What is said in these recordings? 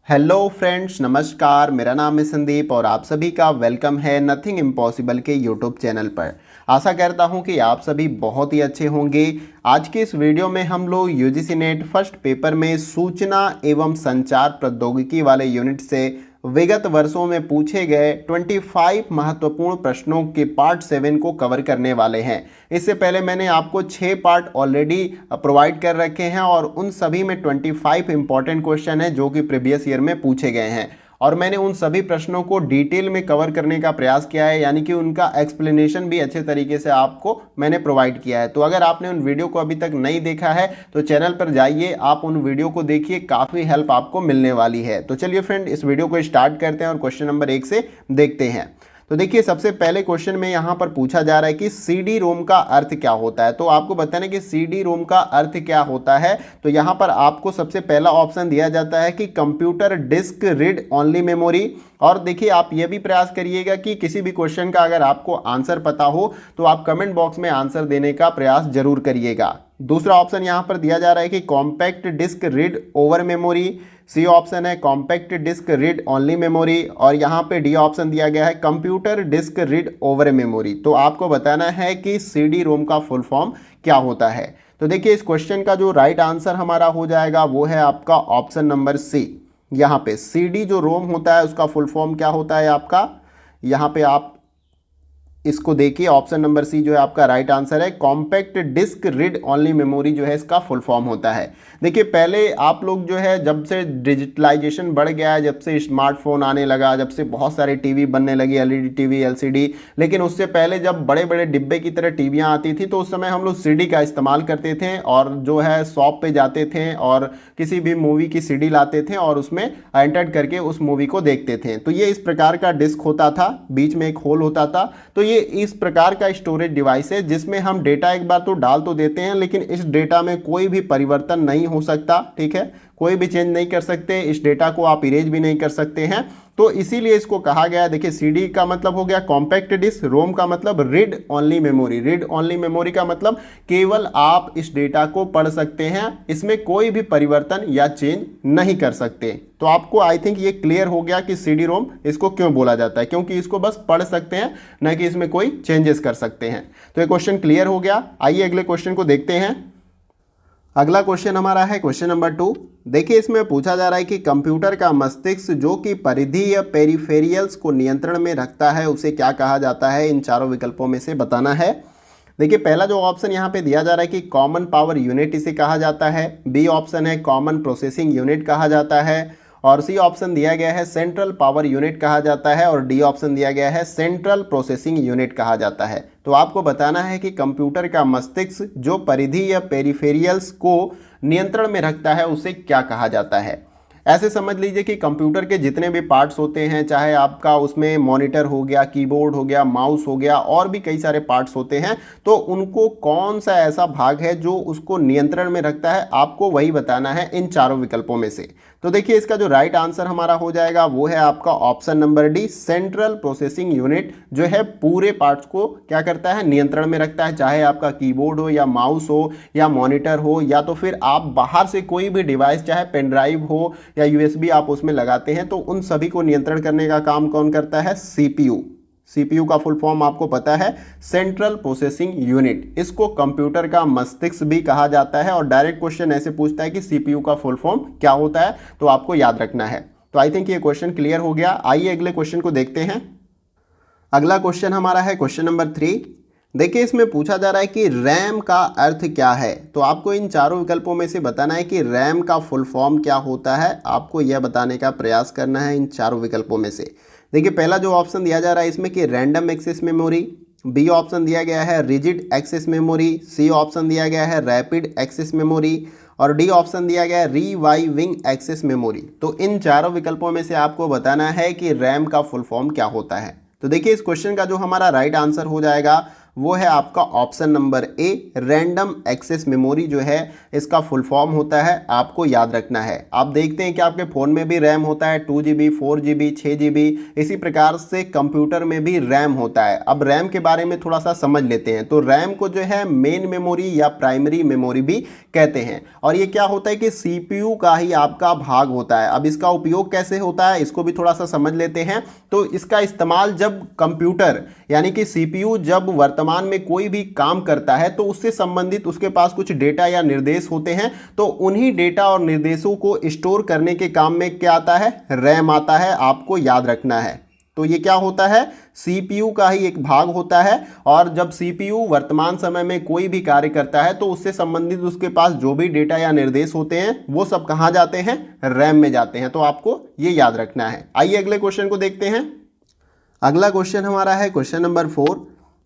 Hello friends, नमस्कार। मेरा नाम है संदीप और आप सभी का वेलकम है नथिंग इम्पॉसिबल के यूट्यूब चैनल पर। आशा करता हूं कि आप सभी बहुत ही अच्छे होंगे। आज के इस वीडियो में हम लोग यूजीसी नेट फर्स्ट पेपर में सूचना एवं संचार प्रौद्योगिकी वाले यूनिट से विगत वर्षों में पूछे गए 25 महत्वपूर्ण प्रश्नों के पार्ट 7 को कवर करने वाले हैं। इससे पहले मैंने आपको 6 पार्ट ऑलरेडी प्रोवाइड कर रखे हैं और उन सभी में 25 इंपॉर्टेंट क्वेश्चन हैं जो कि प्रीवियस ईयर में पूछे गए हैं और मैंने उन सभी प्रश्नों को डिटेल में कवर करने का प्रयास किया है, यानी कि उनका एक्सप्लेनेशन भी अच्छे तरीके से आपको मैंने प्रोवाइड किया है। तो अगर आपने उन वीडियो को अभी तक नहीं देखा है तो चैनल पर जाइए, आप उन वीडियो को देखिए, काफ़ी हेल्प आपको मिलने वाली है। तो चलिए फ्रेंड, इस वीडियो को स्टार्ट करते हैं और क्वेश्चन नंबर 1 से देखते हैं। तो देखिए, सबसे पहले क्वेश्चन में यहाँ पर पूछा जा रहा है कि सीडी रोम का अर्थ क्या होता है। तो आपको बताना कि सीडी रोम का अर्थ क्या होता है। तो यहाँ पर आपको सबसे पहला ऑप्शन दिया जाता है कि computer disc read only memory. और देखिए, आप ये भी प्रयास करिएगा कि किसी भी क्वेश्चन का अगर आपको आंसर पता हो तो आप कमेंट बॉक्स में आंसर देने का प्रयास जरूर करिएगा। दूसरा ऑप्शन यहाँ पर दिया जा रहा है कि compact disc read over memory. C option है compact disc read only memory और यहाँ पे डी ऑप्शन दिया गया है computer disc read over memory. तो आपको बताना है कि सीडी रोम का फुल फॉर्म क्या होता है। तो देखिए, इस क्वेश्चन का जो राइट आंसर हमारा हो जाएगा वो है आपका ऑप्शन नंबर सी। यहाँ पे सीडी जो रोम होता है उसका फुल फॉर्म क्या होता है आपका, यहाँ पे आप इसको देखिए, ऑप्शन नंबर सी जो है आपका राइट आंसर है। Compact disc read only memory जो है इसका फुल फॉर्म होता है। देखिए, पहले आप लोग जो है जब से डिजिटलाइजेशन बढ़ गया है, जब से स्मार्टफोन आने लगा, जब से बहुत सारे टीवी बनने लगी, एलईडी टीवी, एलसीडी, लेकिन उससे पहले जब बड़े बड़े डिब्बे की तरह टीवियाँ आती थी तो उस समय हम लोग सीडी का इस्तेमाल करते थे और जो है शॉप पे जाते थे और किसी भी मूवी की सीडी लाते थे और उसमें एंटर करके उस मूवी को देखते थे। तो ये इस प्रकार का डिस्क होता था, बीच में एक होल होता था। तो ये इस प्रकार का स्टोरेज डिवाइस है जिसमें हम डेटा एक बार तो डाल तो देते हैं, लेकिन इस डेटा में कोई भी परिवर्तन नहीं हो सकता। ठीक है, कोई भी चेंज नहीं कर सकते, इस डेटा को आप इरेज भी नहीं कर सकते हैं। तो इसीलिए इसको कहा गया, देखिए सीडी का मतलब हो गया कॉम्पैक्ट डिस्क, रोम का मतलब read only memory. Read only memory का मतलब केवल आप इस डेटा को पढ़ सकते हैं, इसमें कोई भी परिवर्तन या चेंज नहीं कर सकते। तो आपको आई थिंक ये क्लियर हो गया कि सीडी रोम इसको क्यों बोला जाता है, क्योंकि इसको बस पढ़ सकते हैं, न कि इसमें कोई चेंजेस कर सकते हैं। तो ये क्वेश्चन क्लियर हो गया। आइए अगले क्वेश्चन को देखते हैं। अगला क्वेश्चन हमारा है क्वेश्चन नंबर 2। देखिए, इसमें पूछा जा रहा है कि कंप्यूटर का मस्तिष्क जो कि परिधि या पेरिफेरियल्स को नियंत्रण में रखता है उसे क्या कहा जाता है। इन चारों विकल्पों में से बताना है। देखिए, पहला जो ऑप्शन यहाँ पे दिया जा रहा है कि कॉमन पावर यूनिट इसे कहा जाता है। बी ऑप्शन है कॉमन प्रोसेसिंग यूनिट कहा जाता है और सी ऑप्शन दिया गया है सेंट्रल पावर यूनिट कहा जाता है और डी ऑप्शन दिया गया है सेंट्रल प्रोसेसिंग यूनिट कहा जाता है। तो आपको बताना है कि कंप्यूटर का मस्तिष्क जो परिधि या पेरिफेरियल्स को नियंत्रण में रखता है उसे क्या कहा जाता है। ऐसे समझ लीजिए कि कंप्यूटर के जितने भी पार्ट्स होते हैं, चाहे आपका उसमें मॉनिटर हो गया, कीबोर्ड हो गया, माउस हो गया और भी कई सारे पार्ट्स होते हैं, तो उनको कौन सा ऐसा भाग है जो उसको नियंत्रण में रखता है, आपको वही बताना है इन चारों विकल्पों में से। तो देखिए, इसका जो राइट आंसर हमारा हो जाएगा वो है आपका option number D, central processing unit जो है पूरे पार्ट्स को क्या करता है, नियंत्रण में रखता है। चाहे आपका कीबोर्ड हो या माउस हो या मॉनिटर हो या तो फिर आप बाहर से कोई भी डिवाइस, चाहे पेन ड्राइव हो या यूएसबी आप उसमें लगाते हैं, तो उन सभी को नियंत्रण करने का काम कौन करता है, सीपीयू। सीपीयू का फुल फॉर्म आपको पता है, सेंट्रल प्रोसेसिंग यूनिट। इसको कंप्यूटर का मस्तिष्क भी कहा जाता है और डायरेक्ट क्वेश्चन ऐसे पूछता है कि सीपीयू का फुल फॉर्म क्या होता है, तो आपको याद रखना है। तो आई थिंक ये क्वेश्चन क्लियर हो गया। आइए अगले क्वेश्चन को देखते हैं। अगला क्वेश्चन हमारा है क्वेश्चन नंबर 3। देखिए, इसमें पूछा जा रहा है कि रैम का अर्थ क्या है। तो आपको इन चारों विकल्पों में से बताना है कि रैम का फुल फॉर्म क्या होता है। आपको यह बताने का प्रयास करना है इन चारों विकल्पों में से। देखिए, पहला जो ऑप्शन दिया जा रहा है इसमें कि random access memory, B option दिया गया है rigid access memory, C option दिया गया है रैपिड एक्सेस मेमोरी और डी ऑप्शन दिया गया है रिवाइविंग एक्सेस मेमोरी। तो इन चारों विकल्पों में से आपको बताना है कि रैम का फुल फॉर्म क्या होता है। तो देखिए, इस क्वेश्चन का जो हमारा राइट आंसर हो जाएगा वो है आपका option number A, random access memory जो है इसका फुल फॉर्म होता है, आपको याद रखना है। आप देखते हैं कि आपके फ़ोन में भी रैम होता है 2 GB, 4 GB, 6 GB, इसी प्रकार से कंप्यूटर में भी रैम होता है। अब रैम के बारे में थोड़ा सा समझ लेते हैं। तो रैम को जो है मेन मेमोरी या प्राइमरी मेमोरी भी कहते हैं, और ये क्या होता है कि CPU का ही आपका भाग होता है। अब इसका उपयोग कैसे होता है इसको भी थोड़ा सा समझ लेते हैं। तो इसका इस्तेमाल जब कंप्यूटर यानी कि CPU जब वर्तमान में कोई भी काम करता है तो उससे संबंधित उसके पास कुछ डेटा या निर्देश होते हैं, तो उन्हीं डेटा और निर्देशों को स्टोर करने के काम में क्या आता है, रैम आता है, आपको याद रखना है। तो ये क्या होता है, CPU का ही एक भाग होता है, और जब CPU वर्तमान समय में कोई भी कार्य करता है तो उससे संबंधित उसके पास जो भी डेटा या निर्देश होते हैं वो सब कहाँ जाते हैं, रैम में जाते हैं। तो आपको ये याद रखना है। आइए अगले क्वेश्चन को देखते हैं। अगला क्वेश्चन हमारा है क्वेश्चन नंबर 4।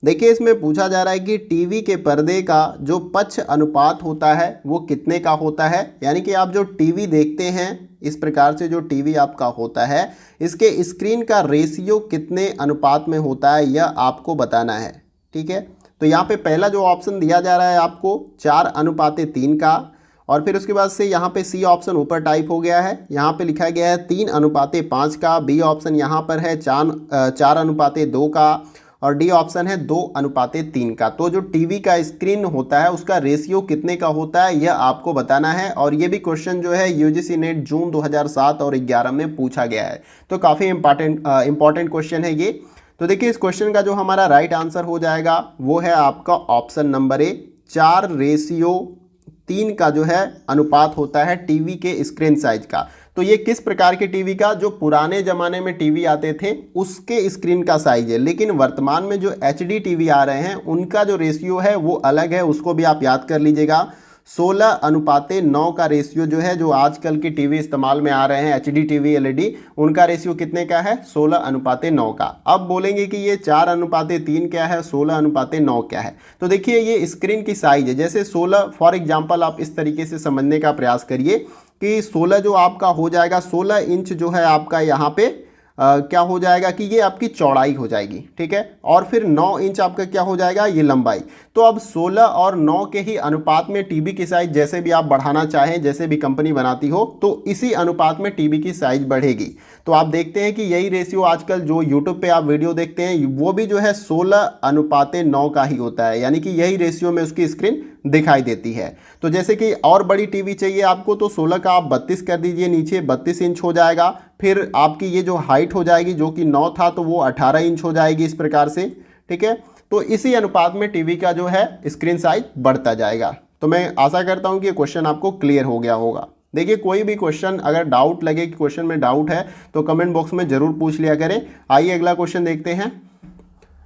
देखिए इसमें पूछा जा रहा है कि टीवी के पर्दे का जो पक्ष अनुपात होता है वो कितने का होता है। यानी कि आप जो टीवी देखते हैं, इस प्रकार से जो टीवी आपका होता है, इसके स्क्रीन का रेशियो कितने अनुपात में होता है यह आपको बताना है। ठीक है, तो यहाँ पे पहला जो ऑप्शन दिया जा रहा है आपको 4:3 का, और फिर उसके बाद से यहाँ पे सी ऑप्शन ऊपर टाइप हो गया है, यहाँ पे लिखा गया है 3:5 का। बी ऑप्शन यहाँ पर है 4:2 का, और डी ऑप्शन है 2:3 का। तो जो टीवी का स्क्रीन होता है उसका रेशियो कितने का होता है यह आपको बताना है। और ये भी क्वेश्चन जो है यूजीसी नेट जून 2007 और 11 में पूछा गया है, तो काफ़ी इंपॉर्टेंट क्वेश्चन है ये। तो देखिए इस क्वेश्चन का जो हमारा राइट आंसर हो जाएगा वो है आपका ऑप्शन नंबर ए, 4:3 का जो है अनुपात होता है टीवी के स्क्रीन साइज का। तो ये किस प्रकार के टीवी का, जो पुराने ज़माने में टीवी आते थे उसके स्क्रीन का साइज है, लेकिन वर्तमान में जो HD टीवी आ रहे हैं उनका जो रेशियो है वो अलग है, उसको भी आप याद कर लीजिएगा। 16:9 का रेशियो जो है, जो आजकल के टीवी इस्तेमाल में आ रहे हैं HD टीवी LED, उनका रेशियो कितने का है, 16:9 का। अब बोलेंगे कि ये 4:3 क्या है, 16:9 क्या है। तो देखिए ये स्क्रीन की साइज है, जैसे 16 फॉर एग्जांपल आप इस तरीके से समझने का प्रयास करिए कि 16 जो आपका हो जाएगा, 16 इंच जो है आपका यहाँ पे क्या हो जाएगा कि ये आपकी चौड़ाई हो जाएगी। ठीक है, और फिर 9 इंच आपका क्या हो जाएगा, ये लंबाई। तो अब 16 और 9 के ही अनुपात में टीवी की साइज जैसे भी आप बढ़ाना चाहें, जैसे भी कंपनी बनाती हो, तो इसी अनुपात में टीवी की साइज बढ़ेगी। तो आप देखते हैं कि यही रेशियो आजकल जो यूट्यूब पे आप वीडियो देखते हैं वो भी जो है 16:9 का ही होता है, यानी कि यही रेशियो में उसकी स्क्रीन दिखाई देती है। तो जैसे कि और बड़ी टीवी चाहिए आपको, तो 16 का आप 32 कर दीजिए, नीचे 32 इंच हो जाएगा। फिर आपकी ये जो हाइट हो जाएगी, जो कि 9 था तो वो 18 इंच हो जाएगी इस प्रकार से। ठीक है, तो इसी अनुपात में टीवी का जो है स्क्रीन साइज बढ़ता जाएगा। तो मैं आशा करता हूँ कि ये क्वेश्चन आपको क्लियर हो गया होगा। देखिए कोई भी क्वेश्चन अगर डाउट लगे कि क्वेश्चन में डाउट है तो कमेंट बॉक्स में ज़रूर पूछ लिया करें। आइए अगला क्वेश्चन देखते हैं।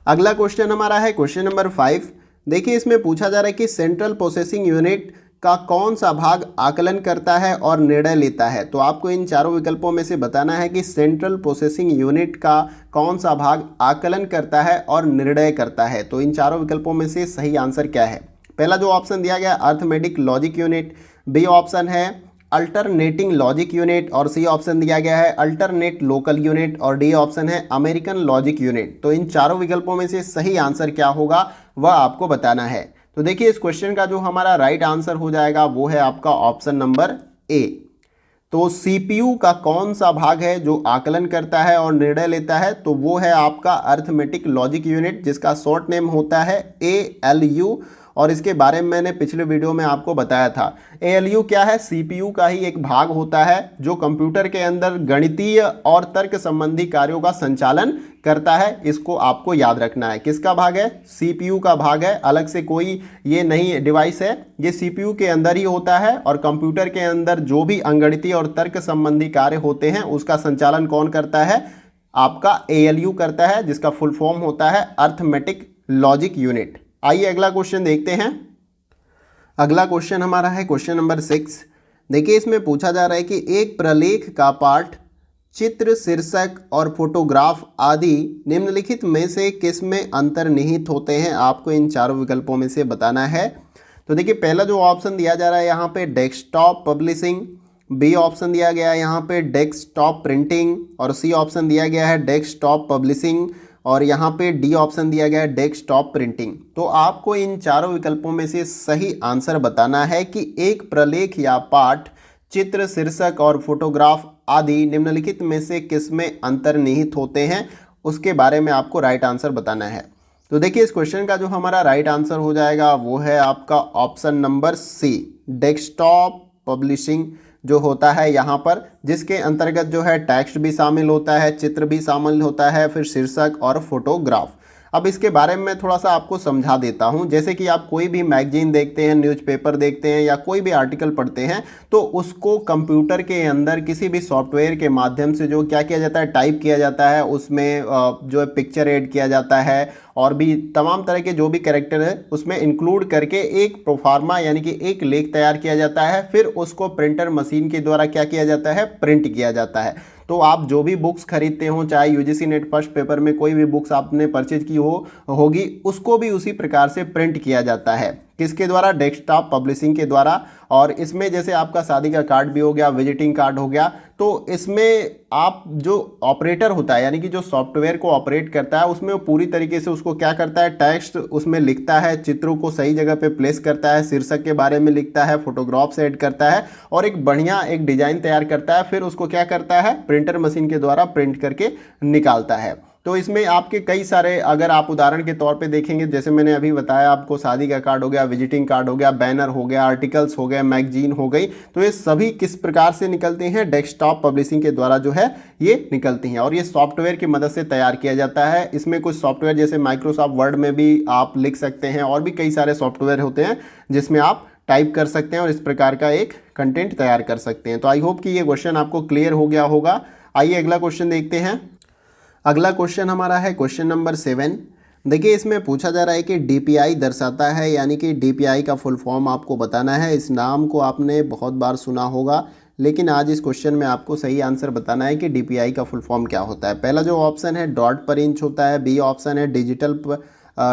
अगला क्वेश्चन हमारा है क्वेश्चन नंबर 5। देखिए इसमें पूछा जा रहा है कि सेंट्रल प्रोसेसिंग यूनिट का कौन सा भाग आकलन करता है और निर्णय लेता है। तो आपको इन चारों विकल्पों में से बताना है कि सेंट्रल प्रोसेसिंग यूनिट का कौन सा भाग आकलन करता है और निर्णय करता है। तो इन चारों विकल्पों में से सही आंसर क्या है। पहला जो ऑप्शन दिया गया arithmetic logic unit, B option है अल्टरनेटिंग लॉजिक यूनिट, और सी ऑप्शन दिया गया है अल्टरनेट लोकल यूनिट, और डी ऑप्शन है अमेरिकन लॉजिक यूनिट। तो इन चारों विकल्पों में से सही आंसर क्या होगा वह आपको बताना है। तो देखिए इस क्वेश्चन का जो हमारा राइट आंसर हो जाएगा वो है आपका ऑप्शन नंबर ए। तो CPU का कौन सा भाग है जो आकलन करता है और निर्णय लेता है, तो वो है आपका अर्थमेटिक लॉजिक यूनिट, जिसका शॉर्ट नेम होता है ALU, और इसके बारे में मैंने पिछले वीडियो में आपको बताया था। ALU क्या है, CPU का ही एक भाग होता है जो कंप्यूटर के अंदर गणितीय और तर्क संबंधी कार्यों का संचालन करता है। इसको आपको याद रखना है, किसका भाग है, CPU का भाग है, अलग से कोई ये नहीं डिवाइस है, ये CPU के अंदर ही होता है। और कंप्यूटर के अंदर जो भी अंगणितीय और तर्क संबंधी कार्य होते हैं उसका संचालन कौन करता है, आपका ALU करता है, जिसका फुल फॉर्म होता है अर्थमेटिक लॉजिक यूनिट। आइए अगला क्वेश्चन देखते हैं। अगला क्वेश्चन हमारा है क्वेश्चन नंबर 6। देखिए इसमें पूछा जा रहा है कि एक प्रलेख का पाठ, चित्र, शीर्षक और फोटोग्राफ आदि निम्नलिखित में से किस में अंतर्निहित होते हैं। आपको इन चारों विकल्पों में से बताना है। तो देखिए पहला जो ऑप्शन दिया जा रहा है यहाँ पे डेस्कटॉप पब्लिशिंग, बी ऑप्शन दिया गया है यहाँ पे डेस्कटॉप प्रिंटिंग, और सी ऑप्शन दिया गया है डेस्कटॉप पब्लिशिंग, और यहाँ पे डी ऑप्शन दिया गया है डेस्कटॉप प्रिंटिंग। तो आपको इन चारों विकल्पों में से सही आंसर बताना है कि एक प्रलेख या पाठ, चित्र, शीर्षक और फोटोग्राफ आदि निम्नलिखित में से किसमें अंतर्निहित होते हैं, उसके बारे में आपको राइट आंसर बताना है। तो देखिए इस क्वेश्चन का जो हमारा राइट आंसर हो जाएगा वो है आपका option number C, desktop publishing जो होता है यहाँ पर, जिसके अंतर्गत जो है टेक्स्ट भी शामिल होता है, चित्र भी शामिल होता है, फिर शीर्षक और फोटोग्राफ। अब इसके बारे में मैं थोड़ा सा आपको समझा देता हूँ। जैसे कि आप कोई भी मैगजीन देखते हैं, न्यूज़पेपर देखते हैं या कोई भी आर्टिकल पढ़ते हैं, तो उसको कंप्यूटर के अंदर किसी भी सॉफ्टवेयर के माध्यम से जो क्या किया जाता है, टाइप किया जाता है, उसमें जो है पिक्चर ऐड किया जाता है और भी तमाम तरह के जो भी कैरेक्टर है उसमें इंक्लूड करके एक प्रोफार्मा यानी कि एक लेख तैयार किया जाता है। फिर उसको प्रिंटर मशीन के द्वारा क्या किया जाता है, प्रिंट किया जाता है। तो आप जो भी बुक्स खरीदते हो, चाहे यूजीसी नेट फर्स्ट पेपर में कोई भी बुक्स आपने परचेज की होगी, उसको भी उसी प्रकार से प्रिंट किया जाता है। किसके द्वारा? डेस्कटॉप पब्लिशिंग के द्वारा। और इसमें जैसे आपका शादी का कार्ड भी हो गया, विजिटिंग कार्ड हो गया, तो इसमें आप जो ऑपरेटर होता है यानी कि जो सॉफ्टवेयर को ऑपरेट करता है, उसमें वो पूरी तरीके से उसको क्या करता है, टेक्स्ट उसमें लिखता है, चित्रों को सही जगह पे प्लेस करता है, शीर्षक के बारे में लिखता है, फोटोग्राफ्स ऐड करता है और एक बढ़िया एक डिजाइन तैयार करता है। फिर उसको क्या करता है, प्रिंटर मशीन के द्वारा प्रिंट करके निकालता है। तो इसमें आपके कई सारे, अगर आप उदाहरण के तौर पे देखेंगे, जैसे मैंने अभी बताया आपको, शादी का कार्ड हो गया, विजिटिंग कार्ड हो गया, बैनर हो गया, आर्टिकल्स हो गए, मैगजीन हो गई, तो ये सभी किस प्रकार से निकलते हैं, डेस्कटॉप पब्लिशिंग के द्वारा जो है ये निकलती हैं। और ये सॉफ्टवेयर की मदद से तैयार किया जाता है। इसमें कुछ सॉफ्टवेयर जैसे माइक्रोसॉफ्ट वर्ड में भी आप लिख सकते हैं और भी कई सारे सॉफ्टवेयर होते हैं जिसमें आप टाइप कर सकते हैं और इस प्रकार का एक कंटेंट तैयार कर सकते हैं। तो आई होप कि ये क्वेश्चन आपको क्लियर हो गया होगा। आइए अगला क्वेश्चन देखते हैं। अगला क्वेश्चन हमारा है क्वेश्चन नंबर 7। देखिए इसमें पूछा जा रहा है कि डीपीआई दर्शाता है, यानी कि डीपीआई का फुल फॉर्म आपको बताना है। इस नाम को आपने बहुत बार सुना होगा, लेकिन आज इस क्वेश्चन में आपको सही आंसर बताना है कि डीपीआई का फुल फॉर्म क्या होता है। पहला जो ऑप्शन है डॉट पर इंच होता है, बी ऑप्शन है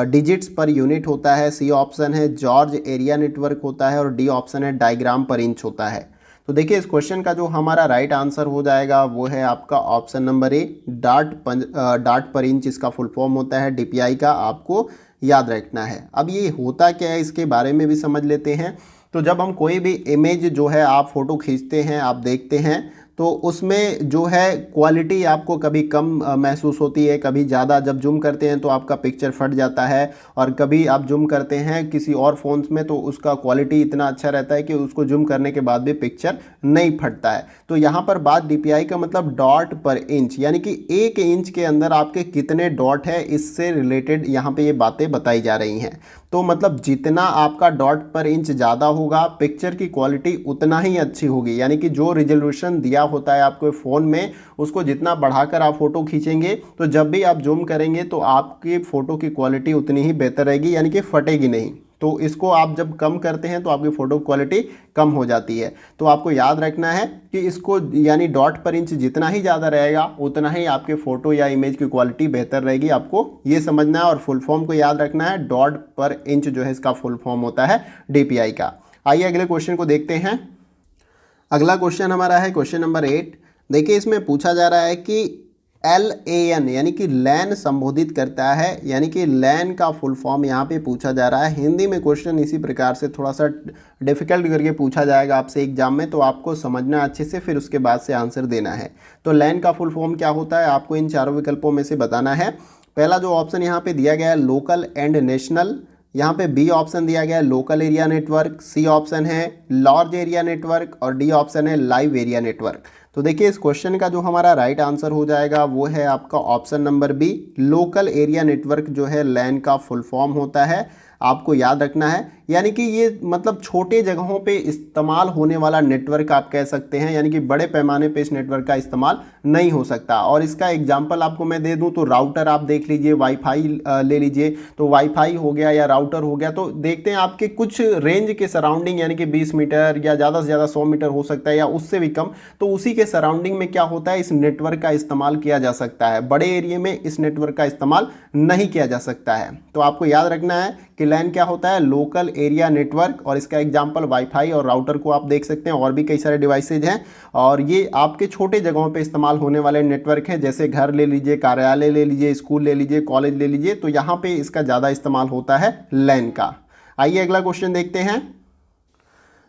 डिजिट्स पर यूनिट होता है, सी ऑप्शन है जॉर्ज एरिया नेटवर्क होता है और डी ऑप्शन है डायग्राम पर इंच होता है। तो देखिए इस क्वेश्चन का जो हमारा राइट आंसर हो जाएगा वो है आपका ऑप्शन नंबर ए, डाट पर इंच इसका फुल फॉर्म होता है डीपीआई का, आपको याद रखना है। अब ये होता क्या है इसके बारे में भी समझ लेते हैं। तो जब हम कोई भी इमेज जो है, आप फ़ोटो खींचते हैं, आप देखते हैं, तो उसमें जो है क्वालिटी आपको कभी कम महसूस होती है, कभी ज़्यादा। जब जूम करते हैं तो आपका पिक्चर फट जाता है, और कभी आप जूम करते हैं किसी और फ़ोन्स में तो उसका क्वालिटी इतना अच्छा रहता है कि उसको जूम करने के बाद भी पिक्चर नहीं फटता है। तो यहाँ पर बात डीपीआई का मतलब डॉट पर इंच, यानी कि 1 इंच के अंदर आपके कितने डॉट है, इससे रिलेटेड यहाँ पे ये बातें बताई जा रही हैं। तो मतलब जितना आपका डॉट पर इंच ज़्यादा होगा, पिक्चर की क्वालिटी उतना ही अच्छी होगी। यानी कि जो रिजोल्यूशन दिया होता है आपके फ़ोन में, उसको जितना बढ़ाकर आप फ़ोटो खींचेंगे तो जब भी आप जूम करेंगे तो आपकी फ़ोटो की क्वालिटी उतनी ही बेहतर रहेगी, यानी कि फटेगी नहीं। तो इसको आप जब कम करते हैं तो आपकी फ़ोटो क्वालिटी कम हो जाती है। तो आपको याद रखना है कि इसको, यानी डॉट पर इंच जितना ही ज़्यादा रहेगा उतना ही आपके फ़ोटो या इमेज की क्वालिटी बेहतर रहेगी। आपको ये समझना है और फुल फॉर्म को याद रखना है। डॉट पर इंच जो है इसका फुल फॉर्म होता है डीपीआई का। आइए अगले क्वेश्चन को देखते हैं। अगला क्वेश्चन हमारा है क्वेश्चन नंबर 8। देखिए इसमें पूछा जा रहा है कि LAN यानी कि लैन संबोधित करता है, यानी कि लैन का फुल फॉर्म यहाँ पे पूछा जा रहा है। हिंदी में क्वेश्चन इसी प्रकार से थोड़ा सा डिफिकल्ट करके पूछा जाएगा आपसे एग्जाम में, तो आपको समझना अच्छे से, फिर उसके बाद से आंसर देना है। तो लैन का फुल फॉर्म क्या होता है आपको इन चारों विकल्पों में से बताना है। पहला जो ऑप्शन यहाँ पे दिया गया है लोकल एंड नेशनल, यहाँ पे बी ऑप्शन दिया गया है local area network, C option है लार्ज एरिया नेटवर्क और डी ऑप्शन है लाइव एरिया नेटवर्क। तो देखिए इस क्वेश्चन का जो हमारा राइट आंसर हो जाएगा वो है आपका option number B, local area network जो है लैन का फुल फॉर्म होता है। आपको याद रखना है, यानी कि ये मतलब छोटे जगहों पे इस्तेमाल होने वाला नेटवर्क आप कह सकते हैं, यानी कि बड़े पैमाने पे इस नेटवर्क का इस्तेमाल नहीं हो सकता। और इसका एग्जांपल आपको मैं दे दूं तो राउटर आप देख लीजिए, वाईफाई ले लीजिए, तो वाईफाई हो गया या राउटर हो गया, तो देखते हैं आपके कुछ रेंज के सराउंडिंग, यानी कि 20 मीटर या ज़्यादा से ज़्यादा 100 मीटर हो सकता है या उससे भी कम, तो उसी के सराउंडिंग में क्या होता है, इस नेटवर्क का इस्तेमाल किया जा सकता है। बड़े एरिया में इस नेटवर्क का इस्तेमाल नहीं किया जा सकता है। तो आपको याद रखना है कि लैन क्या होता है, लोकल एरिया नेटवर्क, और इसका एग्जांपल वाईफाई और राउटर को आप देख सकते हैं, और भी कई सारे डिवाइसेज हैं। और ये आपके छोटे जगहों पे इस्तेमाल होने वाले नेटवर्क हैं, जैसे घर ले लीजिए, कार्यालय ले लीजिए, स्कूल ले लीजिए, कॉलेज ले लीजिए, तो यहाँ पे इसका ज़्यादा इस्तेमाल होता है लैन का। आइए अगला क्वेश्चन देखते हैं।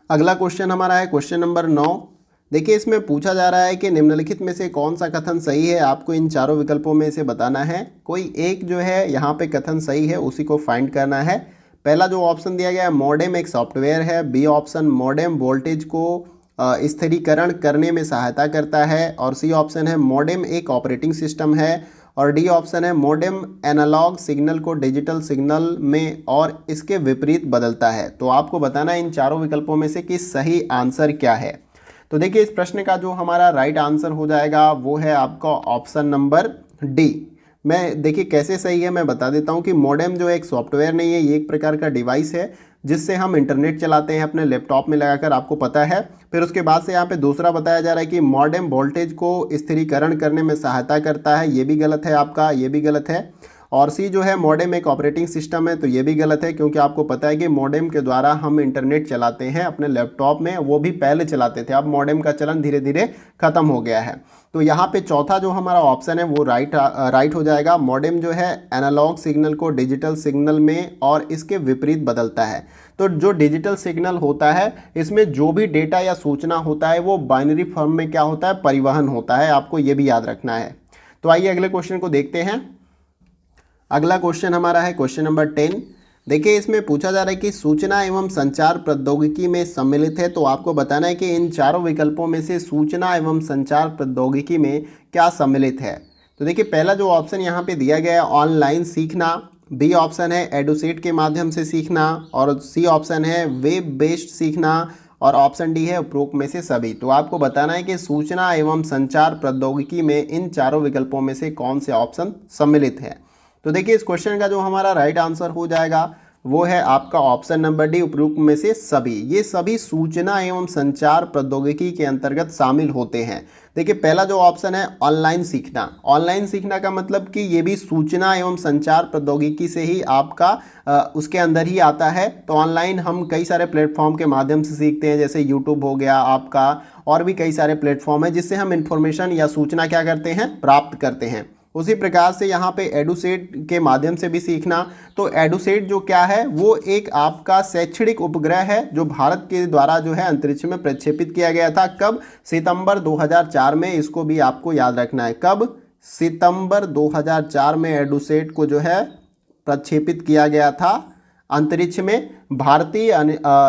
अगला क्वेश्चन हमारा है क्वेश्चन नंबर 9। देखिए इसमें पूछा जा रहा है कि निम्नलिखित में से कौन सा कथन सही है, आपको इन चारों विकल्पों में से बताना है। कोई एक जो है यहाँ पे कथन सही है, उसी को फाइंड करना है। पहला जो ऑप्शन दिया गया है, मॉडेम एक सॉफ्टवेयर है। बी ऑप्शन, मॉडेम वोल्टेज को स्थिरीकरण करने में सहायता करता है। और सी ऑप्शन है, मॉडेम एक ऑपरेटिंग सिस्टम है। और डी ऑप्शन है, मॉडेम एनालॉग सिग्नल को डिजिटल सिग्नल में और इसके विपरीत बदलता है। तो आपको बताना है इन चारों विकल्पों में से कि सही आंसर क्या है। तो देखिए इस प्रश्न का जो हमारा राइट आंसर हो जाएगा वो है आपका ऑप्शन नंबर डी। मैं देखिए कैसे सही है मैं बता देता हूँ कि मॉडेम जो एक सॉफ्टवेयर नहीं है, ये एक प्रकार का डिवाइस है जिससे हम इंटरनेट चलाते हैं अपने लैपटॉप में लगाकर, आपको पता है। फिर उसके बाद से यहाँ पे दूसरा बताया जा रहा है कि मॉडेम वोल्टेज को स्थिरीकरण करने में सहायता करता है, ये भी गलत है आपका, ये भी गलत है। और सी जो है, मॉडेम एक ऑपरेटिंग सिस्टम है, तो ये भी गलत है, क्योंकि आपको पता है कि मॉडेम के द्वारा हम इंटरनेट चलाते हैं अपने लैपटॉप में, वो भी पहले चलाते थे, अब मॉडेम का चलन धीरे धीरे खत्म हो गया है। तो यहाँ पे चौथा जो हमारा ऑप्शन है वो राइट हो जाएगा। मॉडेम जो है एनालॉग सिग्नल को डिजिटल सिग्नल में और इसके विपरीत बदलता है। तो जो डिजिटल सिग्नल होता है, इसमें जो भी डेटा या सूचना होता है वो बाइनरी फॉर्म में क्या होता है, परिवहन होता है, आपको ये भी याद रखना है। तो आइए अगले क्वेश्चन को देखते हैं। अगला क्वेश्चन हमारा है क्वेश्चन नंबर 10। देखिए इसमें पूछा जा रहा है कि सूचना एवं संचार प्रौद्योगिकी में सम्मिलित है। तो आपको बताना है कि इन चारों विकल्पों में से सूचना एवं संचार प्रौद्योगिकी में क्या सम्मिलित है। तो देखिए पहला जो ऑप्शन यहाँ पे दिया गया है, ऑनलाइन सीखना। बी ऑप्शन है एडुसेट के माध्यम से सीखना। और सी ऑप्शन है वेब बेस्ड सीखना। और ऑप्शन डी है उपरोक्त में से सभी। तो आपको बताना है कि सूचना एवं संचार प्रौद्योगिकी में इन चारों विकल्पों में से कौन से ऑप्शन सम्मिलित है। तो देखिए इस क्वेश्चन का जो हमारा राइट आंसर हो जाएगा वो है आपका ऑप्शन नंबर डी, उपरोक्त में से सभी। ये सभी सूचना एवं संचार प्रौद्योगिकी के अंतर्गत शामिल होते हैं। देखिए पहला जो ऑप्शन है ऑनलाइन सीखना। ऑनलाइन सीखना का मतलब कि ये भी सूचना एवं संचार प्रौद्योगिकी से ही आपका उसके अंदर ही आता है। तो ऑनलाइन हम कई सारे प्लेटफॉर्म के माध्यम से सीखते हैं, जैसे यूट्यूब हो गया आपका, और भी कई सारे प्लेटफॉर्म है जिससे हम इंफॉर्मेशन या सूचना क्या करते हैं, प्राप्त करते हैं। उसी प्रकार से यहाँ पे एडुसेट के माध्यम से भी सीखना। तो एडुसेट जो क्या है, वो एक आपका शैक्षणिक उपग्रह है जो भारत के द्वारा जो है अंतरिक्ष में प्रक्षेपित किया गया था। कब? सितंबर 2004 में। इसको भी आपको याद रखना है, कब? सितंबर 2004 में एडुसेट को जो है प्रक्षेपित किया गया था अंतरिक्ष में। भारतीय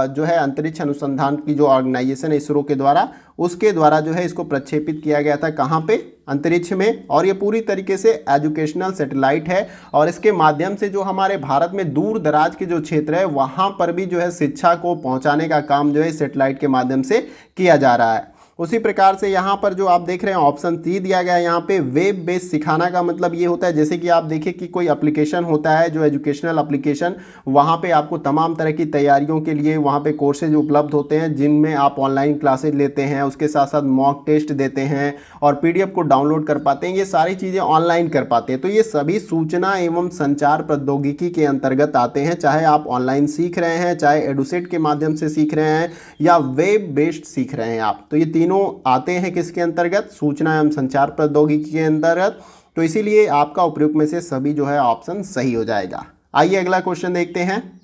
जो है अंतरिक्ष अनुसंधान की जो ऑर्गेनाइजेशन है इसरो के द्वारा, उसके द्वारा जो है इसको प्रक्षेपित किया गया था। कहाँ पे? अंतरिक्ष में। और ये पूरी तरीके से एजुकेशनल सैटेलाइट है, और इसके माध्यम से जो हमारे भारत में दूर दराज के जो क्षेत्र है वहाँ पर भी जो है शिक्षा को पहुँचाने का काम जो है सैटेलाइट के माध्यम से किया जा रहा है। उसी प्रकार से यहाँ पर जो आप देख रहे हैं ऑप्शन सी दिया गया है, यहाँ पे वेब बेस्ड सिखाना का मतलब ये होता है, जैसे कि आप देखिए कि कोई एप्लीकेशन होता है जो एजुकेशनल एप्लीकेशन, वहाँ पे आपको तमाम तरह की तैयारियों के लिए वहाँ पे कोर्सेज उपलब्ध होते हैं जिनमें आप ऑनलाइन क्लासेज लेते हैं, उसके साथ साथ मॉक टेस्ट देते हैं और PDF को डाउनलोड कर पाते हैं। ये सारी चीज़ें ऑनलाइन कर पाते हैं। तो ये सभी सूचना एवं संचार प्रौद्योगिकी के अंतर्गत आते हैं, चाहे आप ऑनलाइन सीख रहे हैं, चाहे एडुसेट के माध्यम से सीख रहे हैं या वेब बेस्ड सीख रहे हैं आप। तो ये तीनों आते हैं किसके अंतर्गत? सूचना एवं संचार प्रौद्योगिकी के अंतर्गत। तो इसीलिए आपका उपयुक्त में से सभी जो है ऑप्शन सही हो जाएगा। आइए अगला क्वेश्चन देखते हैं।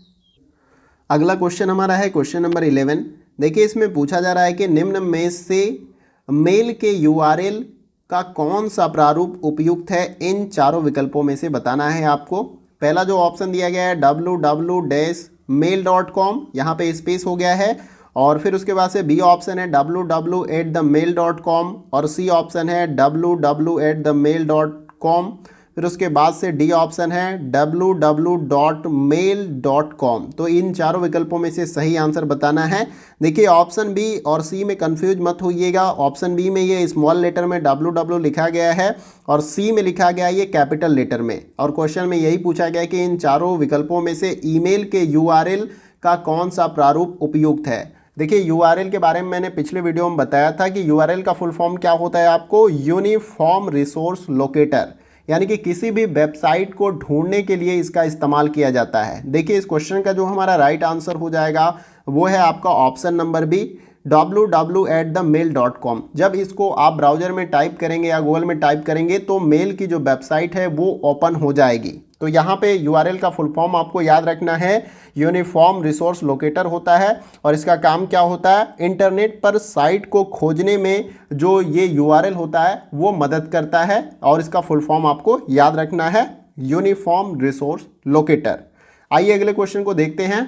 अगला क्वेश्चन हमारा है क्वेश्चन नंबर 11। देखिए इसमें पूछा जा रहा है कि निम्न में से मेल के URL का कौन सा प्रारूप उपयुक्त है, इन चारों विकल्पों में से बताना है आपको। पहला जो ऑप्शन दिया गया है www-mail.com, यहाँ पे स्पेस हो गया है। और फिर उसके बाद से बी ऑप्शन है www@themail.com और सी ऑप्शन है www@themail.com। फिर उसके बाद से डी ऑप्शन है www.mail.com। तो इन चारों विकल्पों में से सही आंसर बताना है। देखिए ऑप्शन बी और सी में कंफ्यूज मत होइएगा। ऑप्शन बी में ये स्मॉल लेटर में www लिखा गया है और सी में लिखा गया है ये कैपिटल लेटर में। और क्वेश्चन में यही पूछा गया कि इन चारों विकल्पों में से ईमेल के URL का कौन सा प्रारूप उपयुक्त है। देखिए URL के बारे में मैंने पिछले वीडियो में बताया था कि URL का फुल फॉर्म क्या होता है आपको, यूनिफॉर्म रिसोर्स लोकेटर। यानी कि किसी भी वेबसाइट को ढूंढने के लिए इसका इस्तेमाल किया जाता है। देखिए इस क्वेश्चन का जो हमारा राइट आंसर हो जाएगा वो है आपका ऑप्शन नंबर बी, www@mail.com। जब इसको आप ब्राउज़र में टाइप करेंगे या गूगल में टाइप करेंगे तो मेल की जो वेबसाइट है वो ओपन हो जाएगी। तो यहाँ पे यूआरएल का फुल फॉर्म आपको याद रखना है, यूनिफॉर्म रिसोर्स लोकेटर होता है और इसका काम क्या होता है, इंटरनेट पर साइट को खोजने में जो ये यूआरएल होता है वो मदद करता है और इसका फुल फॉर्म आपको याद रखना है, यूनिफॉर्म रिसोर्स लोकेटर। आइए अगले क्वेश्चन को देखते हैं।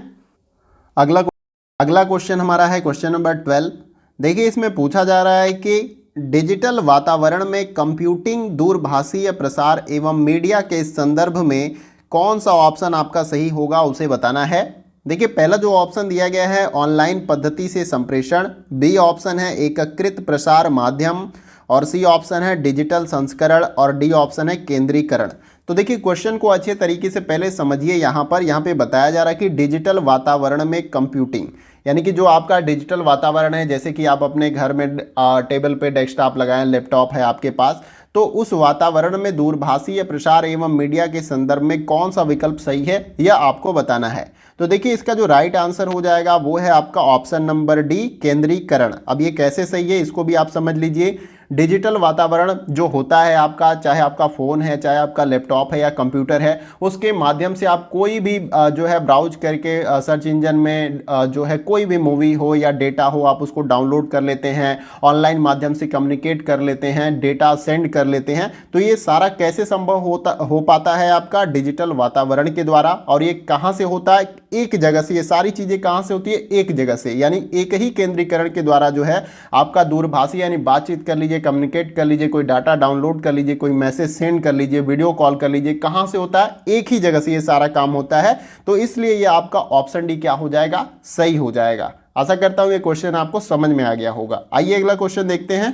अगला क्वेश्चन हमारा है क्वेश्चन नंबर 12। देखिए इसमें पूछा जा रहा है कि डिजिटल वातावरण में कंप्यूटिंग, दूरभाषीय प्रसार एवं मीडिया के संदर्भ में कौन सा ऑप्शन आपका सही होगा उसे बताना है। देखिए पहला जो ऑप्शन दिया गया है ऑनलाइन पद्धति से संप्रेषण, बी ऑप्शन है एकीकृत प्रसार माध्यम और सी ऑप्शन है डिजिटल संस्करण और डी ऑप्शन है केंद्रीकरण। तो देखिए क्वेश्चन को अच्छे तरीके से पहले समझिए। यहाँ पे बताया जा रहा है कि डिजिटल वातावरण में कंप्यूटिंग, यानी कि जो आपका डिजिटल वातावरण है, जैसे कि आप अपने घर में टेबल पे डेस्कटॉप लगाएं, लैपटॉप है आपके पास, तो उस वातावरण में दूरभाषीय प्रसार एवं मीडिया के संदर्भ में कौन सा विकल्प सही है यह आपको बताना है। तो देखिए इसका जो राइट आंसर हो जाएगा वो है आपका ऑप्शन नंबर डी, केंद्रीकरण। अब ये कैसे सही है इसको भी आप समझ लीजिए। डिजिटल वातावरण जो होता है आपका, चाहे आपका फ़ोन है, चाहे आपका लैपटॉप है या कंप्यूटर है, उसके माध्यम से आप कोई भी जो है ब्राउज करके सर्च इंजन में जो है कोई भी मूवी हो या डेटा हो आप उसको डाउनलोड कर लेते हैं, ऑनलाइन माध्यम से कम्युनिकेट कर लेते हैं, डेटा सेंड कर लेते हैं। तो ये सारा कैसे संभव हो पाता है आपका डिजिटल वातावरण के द्वारा। और ये कहाँ से होता है, एक जगह से। ये सारी चीज़ें कहाँ से होती है, एक जगह से, यानी एक ही केंद्रीकरण के द्वारा जो है आपका दूरभाषी यानी बातचीत कर लीजिए, कम्युनिकेट कर लीजिए, कोई डाटा डाउनलोड कर लीजिए, कोई मैसेज सेंड कर लीजिए, वीडियो कॉल कर लीजिए, कहाँ से होता है, एक ही जगह से ये सारा काम होता है। तो इसलिए ये आपका ऑप्शन डी क्या हो जाएगा, सही हो जाएगा। आशा करता हूं ये क्वेश्चन आपको समझ में आ गया होगा। आइए अगला क्वेश्चन देखते हैं।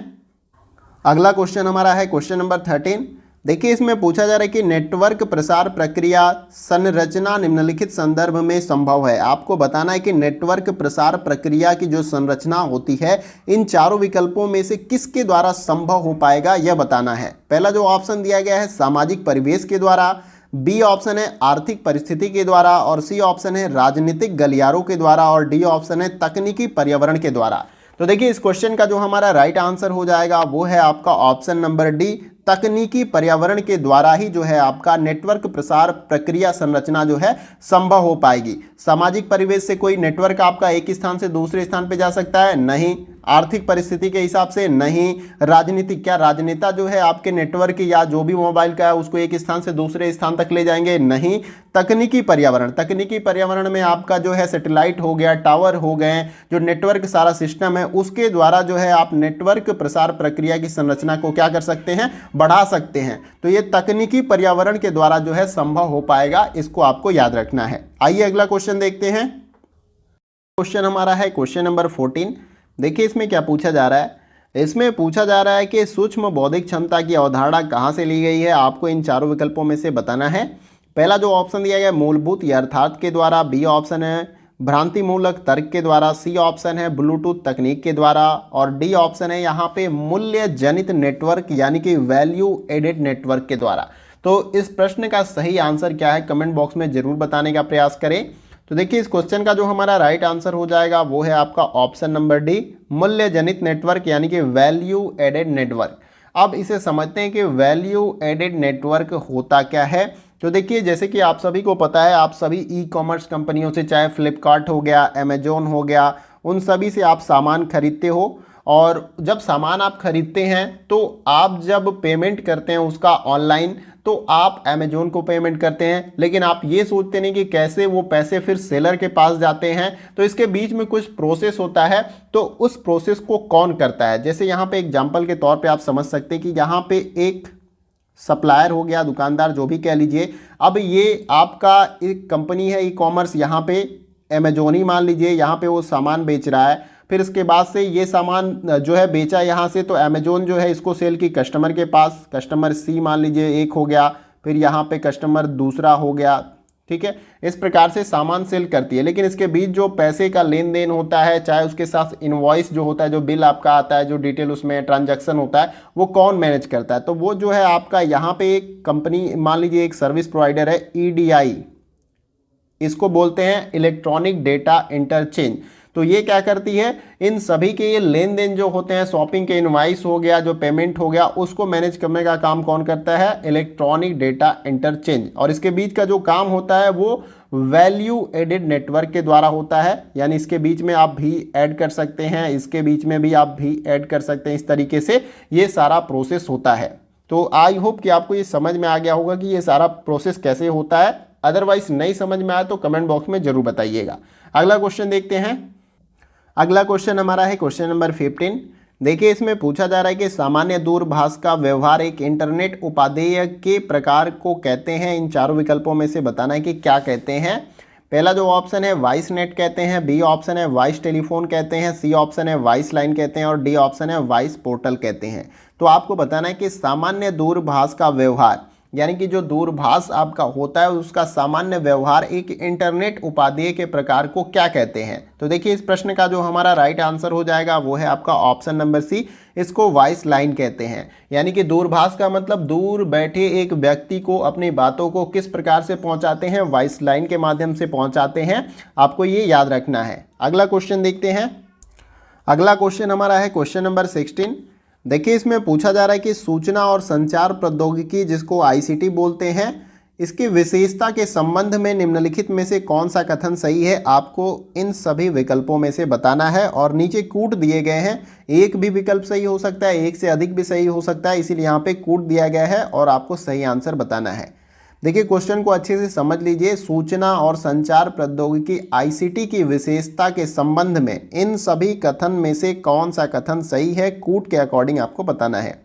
अगला क्वेश्चन हमारा है क्वेश्चन नंबर 13। देखिए इसमें पूछा जा रहा है कि नेटवर्क प्रसार प्रक्रिया संरचना निम्नलिखित संदर्भ में संभव है। आपको बताना है कि नेटवर्क प्रसार प्रक्रिया की जो संरचना होती है इन चारों विकल्पों में से किसके द्वारा संभव हो पाएगा यह बताना है। पहला जो ऑप्शन दिया गया है सामाजिक परिवेश के द्वारा, बी ऑप्शन है आर्थिक परिस्थिति के द्वारा और सी ऑप्शन है राजनीतिक गलियारों के द्वारा और डी ऑप्शन है तकनीकी पर्यावरण के द्वारा। तो देखिए इस क्वेश्चन का जो हमारा राइट आंसर हो जाएगा वो है आपका ऑप्शन नंबर डी, तकनीकी पर्यावरण के द्वारा ही जो है आपका नेटवर्क प्रसार प्रक्रिया संरचना जो है संभव हो पाएगी। सामाजिक परिवेश से कोई नेटवर्क आपका एक स्थान से दूसरे स्थान पे जा सकता है? नहीं। आर्थिक परिस्थिति के हिसाब से? नहीं। राजनीतिक, क्या राजनेता जो है आपके नेटवर्क या जो भी मोबाइल का है उसको एक स्थान से दूसरे स्थान तक ले जाएंगे? नहीं। तकनीकी पर्यावरण, तकनीकी पर्यावरण में आपका जो है सैटेलाइट हो गया, टावर हो गए, जो नेटवर्क सारा सिस्टम है उसके द्वारा जो है आप नेटवर्क प्रसार प्रक्रिया की संरचना को क्या कर सकते हैं, बढ़ा सकते हैं। तो ये तकनीकी पर्यावरण के द्वारा जो है संभव हो पाएगा, इसको आपको याद रखना है। आइए अगला क्वेश्चन देखते हैं। क्वेश्चन हमारा है क्वेश्चन नंबर 14। देखिए इसमें क्या पूछा जा रहा है। इसमें पूछा जा रहा है कि सूक्ष्म बौद्धिक क्षमता की अवधारणा कहाँ से ली गई है। आपको इन चारों विकल्पों में से बताना है। पहला जो ऑप्शन दिया गया है मूलभूत यथार्थ के द्वारा, बी ऑप्शन है भ्रांति मूलक तर्क के द्वारा, सी ऑप्शन है ब्लूटूथ तकनीक के द्वारा और डी ऑप्शन है यहाँ पे मूल्य जनित नेटवर्क यानी कि वैल्यू एडेड नेटवर्क के द्वारा। तो इस प्रश्न का सही आंसर क्या है कमेंट बॉक्स में जरूर बताने का प्रयास करें। तो देखिए इस क्वेश्चन का जो हमारा राइट आंसर हो जाएगा वो है आपका ऑप्शन नंबर डी, मूल्य जनित नेटवर्क यानी कि वैल्यू एडेड नेटवर्क। अब इसे समझते हैं कि वैल्यू एडेड नेटवर्क होता क्या है। तो देखिए जैसे कि आप सभी को पता है, आप सभी ई कॉमर्स कंपनियों से, चाहे फ्लिपकार्ट हो गया, अमेजोन हो गया, उन सभी से आप सामान खरीदते हो। और जब सामान आप खरीदते हैं तो आप जब पेमेंट करते हैं उसका ऑनलाइन, तो आप अमेजोन को पेमेंट करते हैं, लेकिन आप ये सोचते नहीं कि कैसे वो पैसे फिर सेलर के पास जाते हैं। तो इसके बीच में कुछ प्रोसेस होता है, तो उस प्रोसेस को कौन करता है। जैसे यहाँ पे एग्जांपल के तौर पे आप समझ सकते हैं कि यहाँ पे एक सप्लायर हो गया, दुकानदार जो भी कह लीजिए। अब ये आपका एक कंपनी है ई कॉमर्स, यहाँ पे अमेजोन ही मान लीजिए, यहाँ पे वो सामान बेच रहा है। फिर इसके बाद से ये सामान जो है बेचा यहाँ से, तो अमेजोन जो है इसको सेल की कस्टमर के पास, कस्टमर सी मान लीजिए एक हो गया, फिर यहाँ पे कस्टमर दूसरा हो गया, ठीक है, इस प्रकार से सामान सेल करती है। लेकिन इसके बीच जो पैसे का लेन देन होता है, चाहे उसके साथ इनवॉइस जो होता है, जो बिल आपका आता है, जो डिटेल उसमें ट्रांजैक्शन होता है, वो कौन मैनेज करता है? तो वो जो है आपका यहाँ पे एक कंपनी, मान लीजिए एक सर्विस प्रोवाइडर है ईडीआई, इसको बोलते हैं इलेक्ट्रॉनिक डेटा इंटरचेंज। तो ये क्या करती है, इन सभी के ये लेन देन जो होते हैं, शॉपिंग के इनवाइस हो गया, जो पेमेंट हो गया, उसको मैनेज करने का काम कौन करता है? Electronic data interchange. और इसके बीच का जो काम होता है वो वैल्यू एडेड नेटवर्क के द्वारा होता है, यानी इसके बीच में आप भी ऐड कर सकते हैं, इसके बीच में भी आप भी ऐड कर सकते हैं। इस तरीके से ये सारा प्रोसेस होता है। तो आई होप कि आपको ये समझ में आ गया होगा कि ये सारा प्रोसेस कैसे होता है। अदरवाइज नहीं समझ में आया तो कमेंट बॉक्स में जरूर बताइएगा। अगला क्वेश्चन देखते हैं। अगला क्वेश्चन हमारा है क्वेश्चन नंबर 15। देखिए, इसमें पूछा जा रहा है कि सामान्य दूरभाष का व्यवहार एक इंटरनेट उपादेय के प्रकार को कहते हैं। इन चारों विकल्पों में से बताना है कि क्या कहते हैं। पहला जो ऑप्शन है वॉइस नेट कहते हैं, बी ऑप्शन है वॉइस टेलीफोन कहते हैं, सी ऑप्शन है वॉइस लाइन कहते हैं और डी ऑप्शन है वॉइस पोर्टल कहते हैं। तो आपको बताना है कि सामान्य दूरभाष का व्यवहार, यानी कि जो दूरभाष आपका होता है उसका सामान्य व्यवहार एक इंटरनेट उपादेय के प्रकार को क्या कहते हैं। तो देखिए, इस प्रश्न का जो हमारा राइट आंसर हो जाएगा वो है आपका ऑप्शन नंबर सी, इसको वॉइस लाइन कहते हैं। यानी कि दूरभाष का मतलब दूर बैठे एक व्यक्ति को अपनी बातों को किस प्रकार से पहुंचाते हैं? वॉइस लाइन के माध्यम से पहुंचाते हैं। आपको ये याद रखना है। अगला क्वेश्चन देखते हैं। अगला क्वेश्चन हमारा है क्वेश्चन नंबर 16। देखिए, इसमें पूछा जा रहा है कि सूचना और संचार प्रौद्योगिकी, जिसको आईसीटी बोलते हैं, इसकी विशेषता के संबंध में निम्नलिखित में से कौन सा कथन सही है? आपको इन सभी विकल्पों में से बताना है और नीचे कूट दिए गए हैं। एक भी विकल्प सही हो सकता है, एक से अधिक भी सही हो सकता है, इसीलिए यहाँ पे कूट दिया गया है और आपको सही आंसर बताना है। देखिए, क्वेश्चन को अच्छे से समझ लीजिए। सूचना और संचार प्रौद्योगिकी आईसीटी की विशेषता के संबंध में इन सभी कथन में से कौन सा कथन सही है? कूट के अकॉर्डिंग आपको बताना है।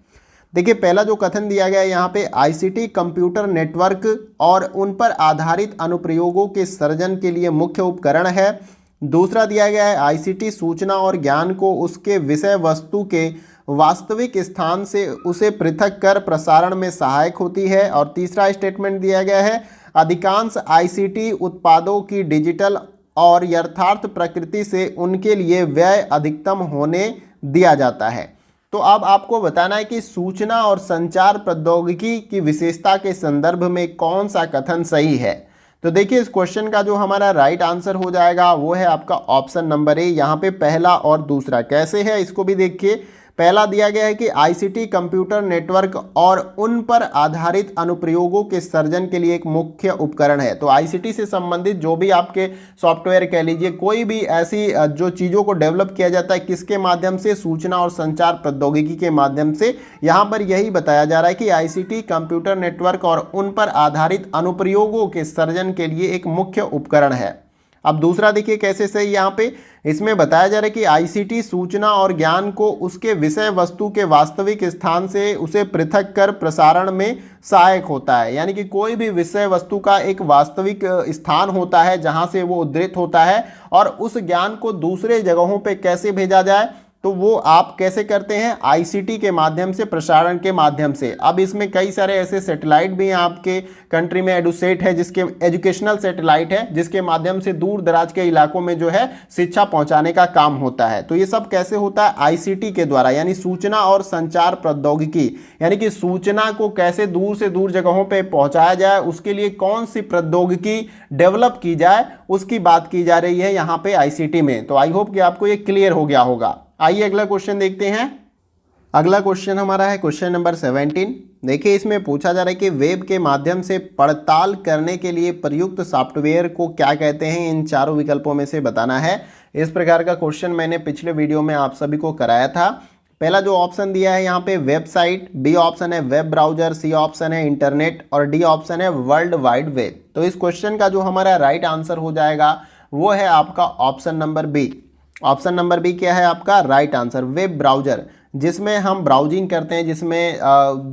देखिए, पहला जो कथन दिया गया है यहाँ पे, आईसीटी कंप्यूटर नेटवर्क और उन पर आधारित अनुप्रयोगों के सृजन के लिए मुख्य उपकरण है। दूसरा दिया गया है, आईसीटी सूचना और ज्ञान को उसके विषय वस्तु के वास्तविक स्थान से उसे पृथक कर प्रसारण में सहायक होती है। और तीसरा स्टेटमेंट दिया गया है, अधिकांश आईसीटी उत्पादों की डिजिटल और यथार्थ प्रकृति से उनके लिए व्यय अधिकतम होने दिया जाता है। तो अब आपको बताना है कि सूचना और संचार प्रौद्योगिकी की विशेषता के संदर्भ में कौन सा कथन सही है। तो देखिए, इस क्वेश्चन का जो हमारा राइट आंसर हो जाएगा वो है आपका ऑप्शन नंबर ए। यहाँ पे पहला और दूसरा कैसे है इसको भी देखिए। पहला दिया गया है कि आईसीटी कंप्यूटर नेटवर्क और उन पर आधारित अनुप्रयोगों के सृजन के लिए एक मुख्य उपकरण है। तो आईसीटी से संबंधित जो भी आपके सॉफ्टवेयर कह लीजिए, कोई भी ऐसी जो चीज़ों को डेवलप किया जाता है, किसके माध्यम से? सूचना और संचार प्रौद्योगिकी के माध्यम से। यहाँ पर यही बताया जा रहा है कि आईसीटी कंप्यूटर नेटवर्क और उन पर आधारित अनुप्रयोगों के सृजन के लिए एक मुख्य उपकरण है। अब दूसरा देखिए कैसे सही। यहाँ पे इसमें बताया जा रहा है कि आईसीटी सूचना और ज्ञान को उसके विषय वस्तु के वास्तविक स्थान से उसे पृथक कर प्रसारण में सहायक होता है। यानी कि कोई भी विषय वस्तु का एक वास्तविक स्थान होता है जहाँ से वो उद्धृत होता है, और उस ज्ञान को दूसरे जगहों पे कैसे भेजा जाए, तो वो आप कैसे करते हैं? आईसीटी के माध्यम से, प्रसारण के माध्यम से। अब इसमें कई सारे ऐसे सैटेलाइट भी हैं आपके कंट्री में। एडुसेट है, जिसके एजुकेशनल सैटेलाइट है, जिसके माध्यम से दूर दराज के इलाकों में जो है शिक्षा पहुंचाने का काम होता है। तो ये सब कैसे होता है? आईसीटी के द्वारा, यानी सूचना और संचार प्रौद्योगिकी। यानी कि सूचना को कैसे दूर से दूर जगहों पर पहुंचाया जाए, उसके लिए कौन सी प्रौद्योगिकी डेवलप की जाए, उसकी बात की जा रही है यहाँ पे आईसीटी में। तो आई होप कि आपको ये क्लियर हो गया होगा। आइए अगला क्वेश्चन देखते हैं। अगला क्वेश्चन हमारा है क्वेश्चन नंबर 17। देखिए, इसमें पूछा जा रहा है कि वेब के माध्यम से पड़ताल करने के लिए प्रयुक्त सॉफ्टवेयर को क्या कहते हैं? इन चारों विकल्पों में से बताना है। इस प्रकार का क्वेश्चन मैंने पिछले वीडियो में आप सभी को कराया था। पहला जो ऑप्शन दिया है यहाँ पे वेबसाइट, बी ऑप्शन है वेब ब्राउजर, सी ऑप्शन है इंटरनेट और डी ऑप्शन है वर्ल्ड वाइड वेब। तो इस क्वेश्चन का जो हमारा राइट आंसर हो जाएगा वो है आपका option number B. Option number B क्या है आपका राइट आंसर? Web browser. जिसमें हम ब्राउजिंग करते हैं, जिसमें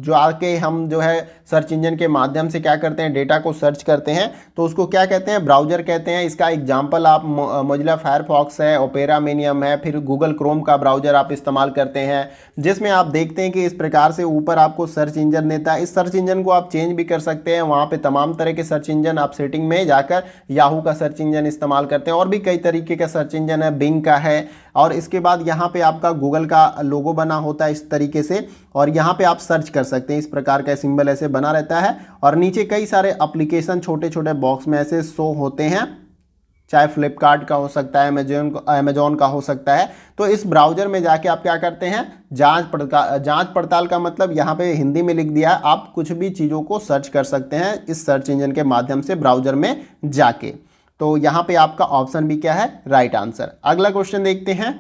जो आके हम जो है सर्च इंजन के माध्यम से क्या करते हैं, डेटा को सर्च करते हैं, तो उसको क्या कहते हैं, ब्राउज़र कहते हैं। इसका एग्जांपल आप मोजिला फायरफॉक्स है, ओपेरा मिनियम है, फिर गूगल क्रोम का ब्राउज़र आप इस्तेमाल करते हैं, जिसमें आप देखते हैं कि इस प्रकार से ऊपर आपको सर्च इंजन देता है। इस सर्च इंजन को आप चेंज भी कर सकते हैं, वहाँ पे तमाम तरह के सर्च इंजन आप सेटिंग में जाकर याहू का सर्च इंजन इस्तेमाल करते हैं, और भी कई तरीके का सर्च इंजन है, बिंग का है। और इसके बाद यहाँ पे आपका गूगल का लोगो बना होता है इस तरीके से, और यहाँ पे आप सर्च कर सकते हैं। इस प्रकार का सिंबल ऐसे बना रहता है, और नीचे कई सारे एप्लीकेशन छोटे छोटे बॉक्स में ऐसे शो होते हैं, चाहे फ्लिपकार्ट का हो सकता है, अमेजोन का हो सकता है। तो इस ब्राउज़र में जाके आप क्या करते हैं, जांच पड़ताल का मतलब यहाँ पे हिंदी में लिख दिया है, आप कुछ भी चीज़ों को सर्च कर सकते हैं इस सर्च इंजन के माध्यम से ब्राउज़र में जाके। तो यहाँ पे आपका ऑप्शन भी क्या है, राइट आंसर। अगला क्वेश्चन देखते हैं।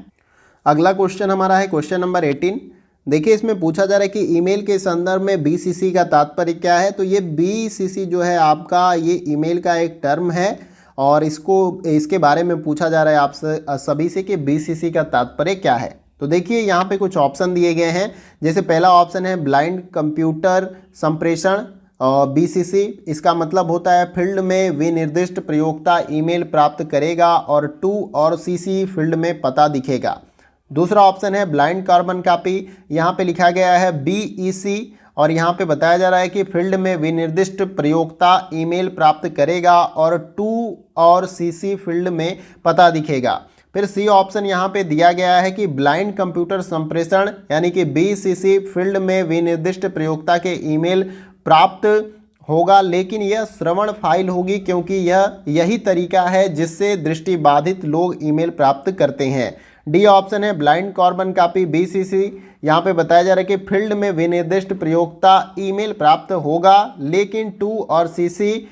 अगला क्वेश्चन हमारा है क्वेश्चन नंबर 18। देखिए इसमें पूछा जा रहा है कि ईमेल के संदर्भ में बीसीसी का तात्पर्य क्या है। तो ये बीसीसी जो है आपका, ये ईमेल का एक टर्म है, और इसके बारे में पूछा जा रहा है आपसे सभी से कि बीसीसी का तात्पर्य क्या है। तो देखिए यहाँ पे कुछ ऑप्शन दिए गए हैं। जैसे पहला ऑप्शन है ब्लाइंड कंप्यूटर संप्रेषण, और बीसीसी इसका मतलब होता है फील्ड में विनिर्दिष्ट प्रयोक्ता ईमेल प्राप्त करेगा और टू और सीसी फील्ड में पता दिखेगा। दूसरा ऑप्शन है ब्लाइंड कार्बन कॉपी, यहाँ पे लिखा गया है बीईसी, और यहाँ पे बताया जा रहा है कि फील्ड में विनिर्दिष्ट प्रयोक्ता ईमेल प्राप्त करेगा और टू और सीसी फील्ड में पता दिखेगा। फिर सी ऑप्शन यहाँ पे दिया गया है कि ब्लाइंड कंप्यूटर संप्रेषण यानी कि बीसीसी फील्ड में विनिर्दिष्ट प्रयोक्ता के ईमेल प्राप्त होगा, लेकिन यह श्रवण फाइल होगी, क्योंकि यही तरीका है जिससे दृष्टिबाधित लोग ईमेल प्राप्त करते हैं। डी ऑप्शन है ब्लाइंड कार्बन कॉपी बीसीसी, यहाँ पे बताया जा रहा है कि फील्ड में विनिर्दिष्ट प्रयोक्ता ईमेल प्राप्त होगा, लेकिन टू और सीसी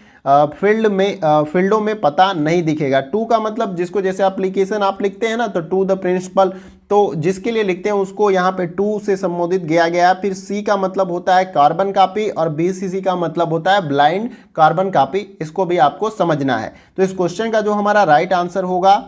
फील्डों में पता नहीं दिखेगा। टू का मतलब जिसको जैसे एप्लीकेशन आप लिखते हैं ना, तो टू द प्रिंसिपल, तो जिसके लिए लिखते हैं उसको यहाँ पे टू से संबोधित किया गया है। फिर सी का मतलब होता है कार्बन कॉपी, और बीसीसी का मतलब होता है ब्लाइंड कार्बन कॉपी। इसको भी आपको समझना है। तो इस क्वेश्चन का जो हमारा राइट आंसर होगा,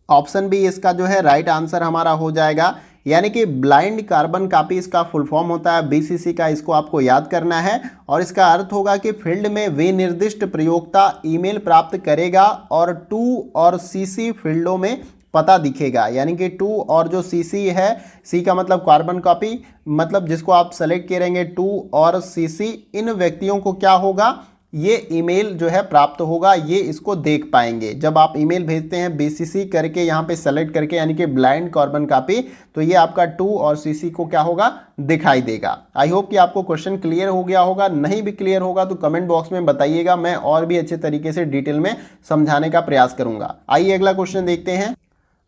ऑप्शन बी इसका जो है राइट आंसर हमारा हो जाएगा, यानी कि ब्लाइंड कार्बन कॉपी इसका फुल फॉर्म होता है बीसीसी का। इसको आपको याद करना है, और इसका अर्थ होगा कि फील्ड में विनिर्दिष्ट प्रयोक्ता ईमेल प्राप्त करेगा और टू और सीसी फील्डों में पता दिखेगा, यानी कि टू और जो सीसी है, सी का मतलब कार्बन कॉपी, मतलब जिसको आप सेलेक्ट करेंगे टू और सीसी, इन व्यक्तियों को क्या होगा, ये ईमेल जो है प्राप्त होगा, ये इसको देख पाएंगे। जब आप ईमेल भेजते हैं बीसीसी करके यहाँ पे सेलेक्ट करके, यानी कि ब्लाइंड कार्बन कॉपी, तो ये आपका टू और सीसी को क्या होगा, दिखाई देगा। आई होप कि आपको क्वेश्चन क्लियर हो गया होगा। नहीं भी क्लियर होगा तो कमेंट बॉक्स में बताइएगा, मैं और भी अच्छे तरीके से डिटेल में समझाने का प्रयास करूंगा। आइए अगला क्वेश्चन देखते हैं।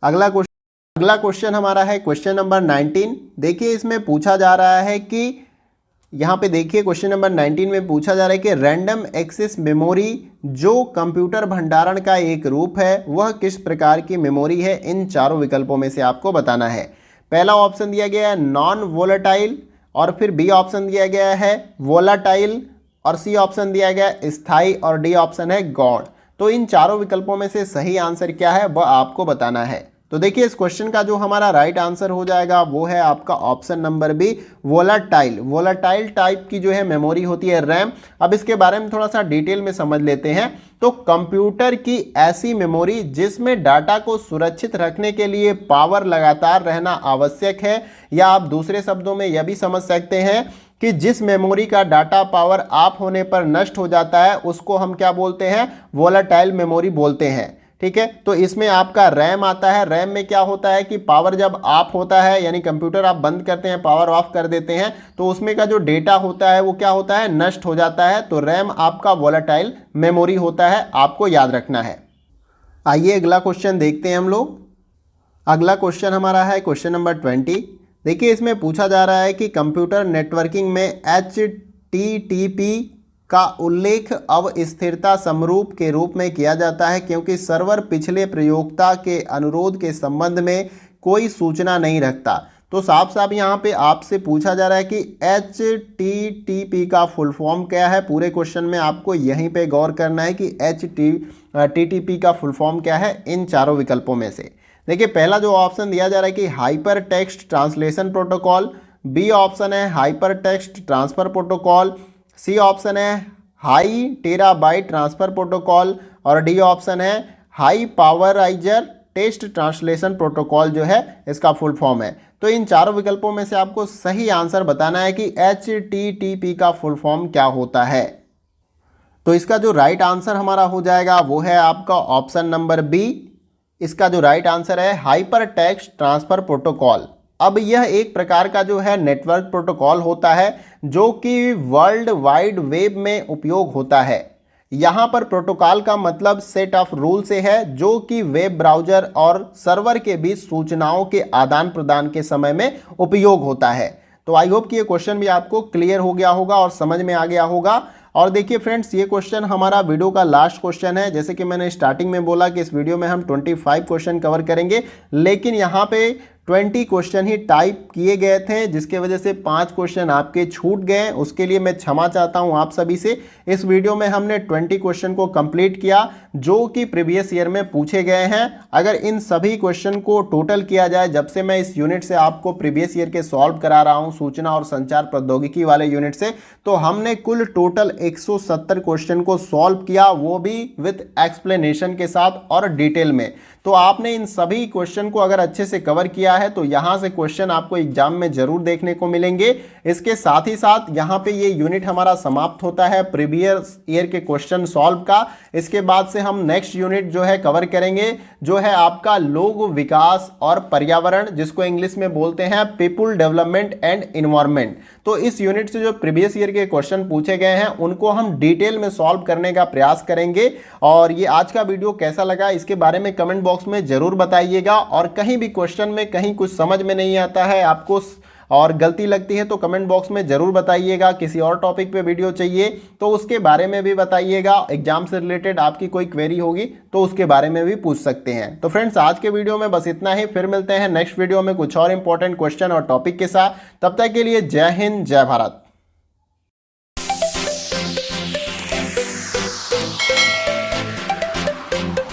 अगला क्वेश्चन हमारा है क्वेश्चन नंबर 19। देखिए इसमें पूछा जा रहा है कि, यहाँ पे देखिए क्वेश्चन नंबर 19 में पूछा जा रहा है कि रैंडम एक्सेस मेमोरी जो कंप्यूटर भंडारण का एक रूप है, वह किस प्रकार की मेमोरी है। इन चारों विकल्पों में से आपको बताना है। पहला ऑप्शन दिया गया है नॉन वोलेटाइल, और फिर बी ऑप्शन दिया गया है वोलाटाइल, और सी ऑप्शन दिया गया है स्थायी, और डी ऑप्शन है गौण। तो इन चारों विकल्पों में से सही आंसर क्या है वह आपको बताना है। तो देखिए इस क्वेश्चन का जो हमारा राइट आंसर हो जाएगा वो है आपका option number B volatile. Volatile type की जो है मेमोरी होती है रैम। अब इसके बारे में थोड़ा सा डिटेल में समझ लेते हैं। तो कंप्यूटर की ऐसी मेमोरी जिसमें डाटा को सुरक्षित रखने के लिए पावर लगातार रहना आवश्यक है, या आप दूसरे शब्दों में यह भी समझ सकते हैं कि जिस मेमोरी का डाटा पावर ऑफ होने पर नष्ट हो जाता है उसको हम क्या बोलते हैं, वोलाटाइल मेमोरी बोलते हैं। ठीक है, तो इसमें आपका रैम आता है। रैम में क्या होता है कि पावर जब ऑफ होता है, यानी कंप्यूटर आप बंद करते हैं, पावर ऑफ कर देते हैं, तो उसमें का जो डेटा होता है वो क्या होता है, नष्ट हो जाता है। तो रैम आपका वोलेटाइल मेमोरी होता है, आपको याद रखना है। आइए अगला क्वेश्चन देखते हैं हम लोग। अगला क्वेश्चन हमारा है क्वेश्चन नंबर 20। देखिए इसमें पूछा जा रहा है कि कंप्यूटर नेटवर्किंग में HTTP का उल्लेख अवस्थिरता समरूप के रूप में किया जाता है, क्योंकि सर्वर पिछले प्रयोक्ता के अनुरोध के संबंध में कोई सूचना नहीं रखता। तो साफ साफ यहाँ पे आपसे पूछा जा रहा है कि HTTP का फुल फॉर्म क्या है। पूरे क्वेश्चन में आपको यहीं पे गौर करना है कि HTTP का फुल फॉर्म क्या है इन चारों विकल्पों में से। देखिए पहला जो ऑप्शन दिया जा रहा है कि hyper text translation protocol, B option है hyper text transfer protocol, C option है हाई टेराबाइट ट्रांसफर प्रोटोकॉल और डी ऑप्शन है high powerizer text translation protocol जो है इसका फुल फॉर्म है। तो इन चारों विकल्पों में से आपको सही आंसर बताना है कि HTTP का फुल फॉर्म क्या होता है। तो इसका जो राइट आंसर हमारा हो जाएगा वो है आपका ऑप्शन नंबर बी। इसका जो राइट आंसर है हाइपर टेक्स्ट ट्रांसफर प्रोटोकॉल। अब यह एक प्रकार का जो है नेटवर्क प्रोटोकॉल होता है जो कि वर्ल्ड वाइड वेब में उपयोग होता है। यहाँ पर प्रोटोकॉल का मतलब सेट ऑफ रूल से है जो कि वेब ब्राउज़र और सर्वर के बीच सूचनाओं के आदान प्रदान के समय में उपयोग होता है। तो आई होप कि ये क्वेश्चन भी आपको क्लियर हो गया होगा और समझ में आ गया होगा। और देखिए फ्रेंड्स, ये क्वेश्चन हमारा वीडियो का लास्ट क्वेश्चन है। जैसे कि मैंने स्टार्टिंग में बोला कि इस वीडियो में हम 25 क्वेश्चन कवर करेंगे, लेकिन यहाँ पे 20 क्वेश्चन ही टाइप किए गए थे जिसके वजह से 5 क्वेश्चन आपके छूट गए। उसके लिए मैं क्षमा चाहता हूं आप सभी से। इस वीडियो में हमने 20 क्वेश्चन को कंप्लीट किया जो कि प्रीवियस ईयर में पूछे गए हैं। अगर इन सभी क्वेश्चन को टोटल किया जाए, जब से मैं इस यूनिट से आपको प्रीवियस ईयर के सॉल्व करा रहा हूं सूचना और संचार प्रौद्योगिकी वाले यूनिट से, तो हमने कुल टोटल 170 क्वेश्चन को सॉल्व किया, वो भी विथ एक्सप्लेनेशन के साथ और डिटेल में। तो आपने इन सभी क्वेश्चन को अगर अच्छे से कवर किया है तो यहां से क्वेश्चन आपको एग्जाम में जरूर देखने को मिलेंगे। इसके साथ ही साथ यहां पे ये यूनिट हमारा समाप्त होता है प्रीवियस ईयर के क्वेश्चन सॉल्व का। इसके बाद से हम नेक्स्ट यूनिट जो है कवर करेंगे जो है आपका लोक विकास और पर्यावरण, जिसको इंग्लिश में बोलते हैं पीपुल डेवलपमेंट एंड इन्वायरमेंट। तो इस यूनिट से जो प्रीवियस ईयर के क्वेश्चन पूछे गए हैं उनको हम डिटेल में सॉल्व करने का प्रयास करेंगे। और ये आज का वीडियो कैसा लगा इसके बारे में कमेंट बॉक्स में जरूर बताइएगा। और कहीं भी क्वेश्चन में कहीं कुछ समझ में नहीं आता है आपको और गलती लगती है तो कमेंट बॉक्स में जरूर बताइएगा। किसी और टॉपिक पे वीडियो चाहिए तो उसके बारे में भी बताइएगा। एग्जाम से रिलेटेड आपकी कोई क्वेरी होगी तो उसके बारे में भी पूछ सकते हैं। तो फ्रेंड्स, आज के वीडियो में बस इतना ही। फिर मिलते हैं नेक्स्ट वीडियो में कुछ और इंपॉर्टेंट क्वेश्चन और टॉपिक के साथ। तब तक के लिए जय हिंद, जय भारत।